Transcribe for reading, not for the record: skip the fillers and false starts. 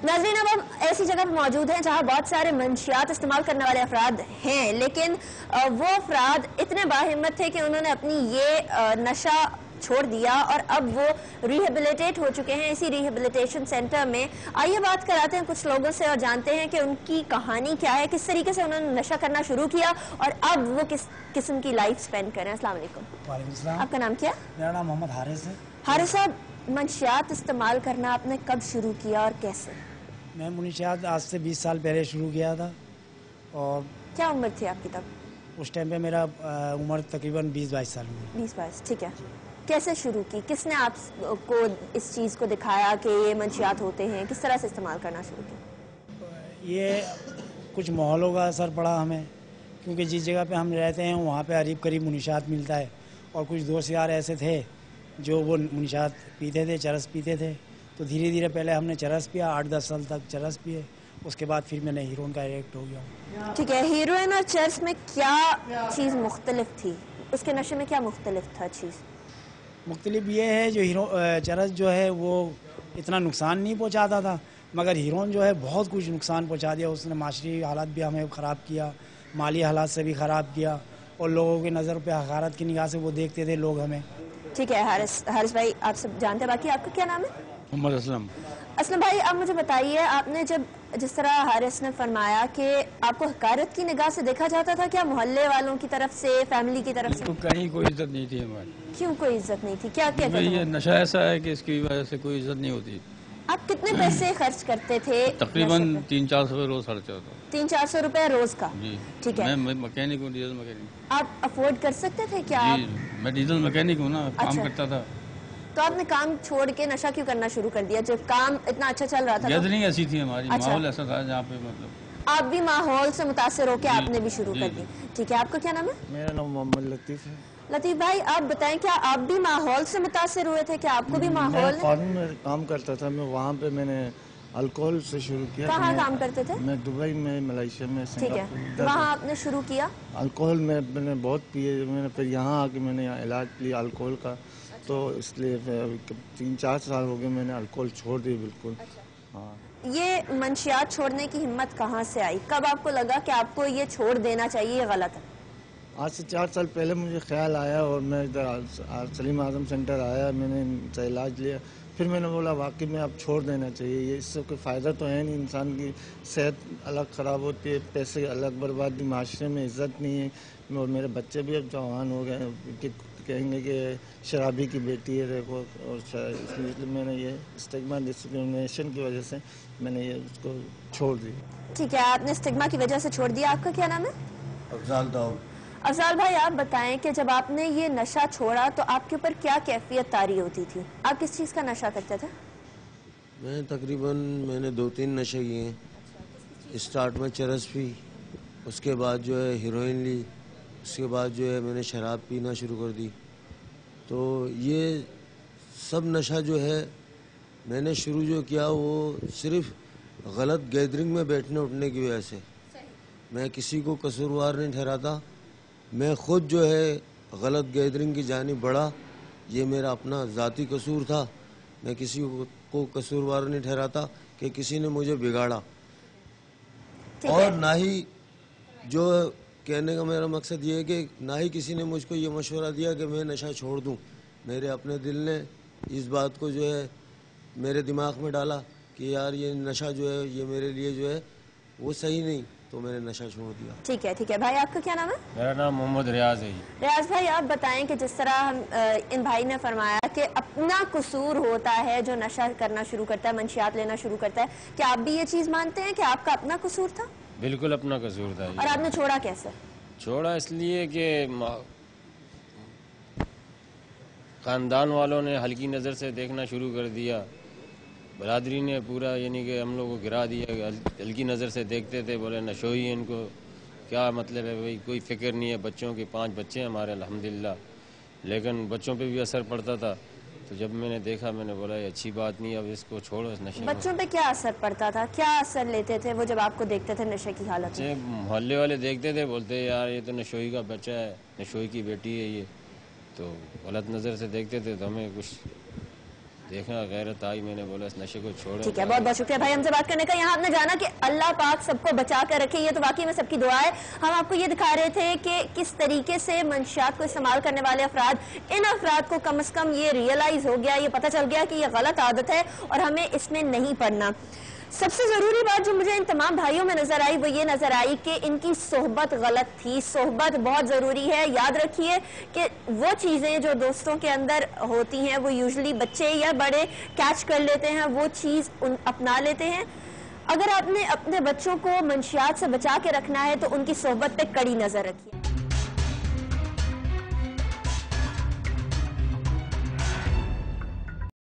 नाज़रीन, अब हम ऐसी जगह पर मौजूद हैं जहां बहुत सारे मंशियात इस्तेमाल करने वाले अफराद हैं, लेकिन वो अफराद इतने बाहिम्मत थे कि उन्होंने अपनी ये नशा छोड़ दिया और अब वो रिहेबिलिटेट हो चुके हैं इसी रिहेबिलिटेशन सेंटर में। आइए बात कराते हैं कुछ लोगों से और जानते हैं कि उनकी कहानी क्या है, किस तरीके से उन्होंने नशा करना शुरू किया और अब वो किस किस्म की लाइफ स्पेंड करें। अस्सलाम वालेकुम। वालेकुम सलाम। आपका नाम क्या? मेरा नाम मोहम्मद हारिस है। हारिस साहब, मंशियात इस्तेमाल करना आपने कब शुरू किया और कैसे? मैं मुनशियात आज से 20 साल पहले शुरू किया था। और क्या उम्र थी आपकी तब? उस टाइम पे मेरा उम्र तकरीबन 20-22 साल में। 20-22, ठीक है। कैसे शुरू की? किसने आपको इस चीज़ को दिखाया कि ये मंशियात होते हैं? किस तरह से इस्तेमाल करना शुरू किया? ये कुछ माहौलों का असर पड़ा हमें, क्योंकि जिस जगह पे हम रहते हैं वहाँ पे करीब करीब मुनशियात मिलता है। और कुछ दोस्त यार ऐसे थे जो वो मुनशियात पीते थे, चरस पीते थे। तो धीरे धीरे पहले हमने चरस पिया, 8-10 साल तक चरस पिए। उसके बाद फिर मैंने हीरोइन का एडिक्ट हो गया। ठीक है, हीरोइन और चरस में क्या चीज़ मुख्तलिफ थी? उसके नशे में क्या मुख्तलिफ था चीज़? मुख्तलिफ ये है, जो चरस जो है वो इतना नुकसान नहीं पहुंचाता था, मगर हीरोइन जो है बहुत कुछ नुकसान पहुंचा दिया। उसने माशरी हालात भी हमें ख़राब किया, माली हालात से भी ख़राब किया, और लोगों की नज़र पे हक़ारत की निगाह से वो देखते थे लोग हमें। ठीक है हारिस भाई, आप सब जानते हैं। बाकी आपका क्या नाम है? मोहम्मद असलम। असलम भाई, आप मुझे बताइए, आपने जब जिस तरह हारिस ने फरमाया कि आपको हकारत की निगाह से देखा जाता था, क्या मोहल्ले वालों की तरफ से, फैमिली की तरफ से? तो कहीं कोई इज्जत नहीं थी हमारी। क्यों कोई इज्जत नहीं थी? क्या कहते थे? ये नशा ऐसा है कि इसकी वजह से कोई इज्जत नहीं होती। आप कितने पैसे खर्च करते थे? तकरीबन 300-400 रुपये रोज खर्च होता। 300-400 रुपए रोज का? जी। ठीक है। मैं मैकेनिक हूँ, डीजल मैकेनिक। आप अफोर्ड कर सकते थे क्या? जी, मैं डीजल मैकेनिक हूँ ना, काम अच्छा। करता था। तो आपने काम छोड़ के नशा क्यों करना शुरू कर दिया जब काम इतना अच्छा चल रहा था? गैदरिंग ऐसी थी हमारी, अच्छा। माहौल ऐसा था जहाँ पे मतलब आप भी माहौल से मुतासिर होकर जी, आपने भी शुरू जी, कर दी। ठीक है, आपका क्या नाम है? मेरा नाम मोहम्मद लतीफ़ है। लतीफ़ भाई, आप बताएं, क्या आप भी माहौल से मुतासिर हुए थे? क्या आपको भी माहौल मैं ने? फॉरेन में काम करता था, मैं वहाँ पे मैंने अल्कोहल से शुरू किया। कहाँ मैं- काम करते थे? मैं दुबई में, मलेशिया में, ठीक है, सिंगापुर। वहाँ आपने शुरू किया? अल्कोहल में मैंने बहुत पिए, मैंने फिर यहाँ आके मैंने इलाज लिया अल्कोहल का। तो इसलिए 3-4 साल हो गए मैंने अल्कोहल छोड़ दिया बिल्कुल। हाँ। ये मंशियात छोड़ने की हिम्मत कहाँ से आई? कब आपको लगा कि आपको ये छोड़ देना चाहिए, ये गलत है? आज से 4 साल पहले मुझे ख्याल आया और मैं इधर सलीम आज़म सेंटर आया, मैंने इनसे इलाज लिया। फिर मैंने बोला वाकई में अब छोड़ देना चाहिए, ये इससे कोई फ़ायदा तो है नहीं, इंसान की सेहत अलग ख़राब होती है, पैसे अलग बर्बादी, माशरे में इज़्ज़त नहीं है। और मेरे बच्चे भी अब जवान हो गए कि कहेंगे कि शराबी की बेटी है देखो, और इसलिए मैंने ये स्टिग्मा डिस्क्रिमिनेशन की वजह से मैंने ये उसको छोड़ दिया। ठीक है, आपने स्टिग्मा की वजह से छोड़ दिया। आपका क्या नाम है? अफजाल दाऊद। अफजाल भाई, आप बताएं कि जब आपने ये नशा छोड़ा तो आपके ऊपर क्या कैफियत तारी होती थी? आप किस चीज़ का नशा करते थे? मैंने 2-3 नशे किए हैं। स्टार्ट में चरस पी, उसके बाद जो है हीरोइन ली, उसके बाद जो है मैंने शराब पीना शुरू कर दी। तो ये सब नशा जो है मैंने शुरू जो किया वो सिर्फ गलत गैदरिंग में बैठने उठने की वजह से। मैं किसी को कसूरवार नहीं ठहराता, मैं खुद जो है गलत गैदरिंग की जानिब बढ़ा, ये मेरा अपना ज़ाती कसूर था। मैं किसी को कसूरवार नहीं ठहराता कि किसी ने मुझे बिगाड़ा, और ना ही जो कहने का मेरा मकसद ये है कि ना ही किसी ने मुझको ये मशवरा दिया कि मैं नशा छोड़ दूं। मेरे अपने दिल ने इस बात को जो है मेरे दिमाग में डाला कि यार ये नशा जो है ये मेरे लिए जो है वो सही नहीं, तो मैंने नशा छोड़ दिया। ठीक है भाई, आपका क्या नाम है? मेरा नाम मोहम्मद रियाज है। रियाज भाई, आप बताएं कि जिस तरह हम इन भाई ने फरमाया कि अपना कसूर होता है जो नशा करना शुरू करता है, मंशियात लेना शुरू करता है, क्या आप भी ये चीज़ मानते हैं कि आपका अपना कसूर था? बिल्कुल अपना कसूर था। और आपने छोड़ा कैसे? छोड़ा इसलिए कि ख़ानदान वालों ने हल्की नज़र से देखना शुरू कर दिया, बरादरी ने पूरा यानी कि हम लोग को गिरा दिया, हल्की नज़र से देखते थे, बोले नशोई है, इनको क्या मतलब है भाई, कोई फ़िक्र नहीं है। बच्चों के 5 बच्चे हैं हमारे अल्हम्दुलिल्लाह, लेकिन बच्चों पे भी असर पड़ता था। तो जब मैंने देखा मैंने बोला ये अच्छी बात नहीं, अब इसको छोड़ो इस नशे। बच्चों पे क्या असर पड़ता था? क्या असर लेते थे वो जब आपको देखते थे नशे की हालत में? मोहल्ले वाले देखते थे, बोलते यार ये तो नशोई का बच्चा है, नशोई की बेटी है ये, तो गलत नज़र से देखते थे। तो हमें कुछ देखा, गैरत आई, मैंने बोला इस नशे को छोड़ो। ठीक है, बहुत बहुत शुक्रिया भाई हमसे बात करने का। यहाँ आपने जाना कि अल्लाह पाक सबको बचा कर रखे, ये तो वाकई में सबकी दुआ है। हम आपको ये दिखा रहे थे कि किस तरीके से मंशियात को इस्तेमाल करने वाले अफराद, इन अफराद को कम से कम ये रियलाइज हो गया, ये पता चल गया कि ये गलत आदत है और हमें इसमें नहीं पड़ना। सबसे जरूरी बात जो मुझे इन तमाम भाइयों में नजर आई वो ये नजर आई कि इनकी सोहबत गलत थी। सोहबत बहुत जरूरी है। याद रखिए कि वो चीजें जो दोस्तों के अंदर होती हैं वो यूजुअली बच्चे या बड़े कैच कर लेते हैं, वो चीज अपना लेते हैं। अगर आपने अपने बच्चों को मंशियात से बचा के रखना है तो उनकी सोहबत पे कड़ी नजर रखिए।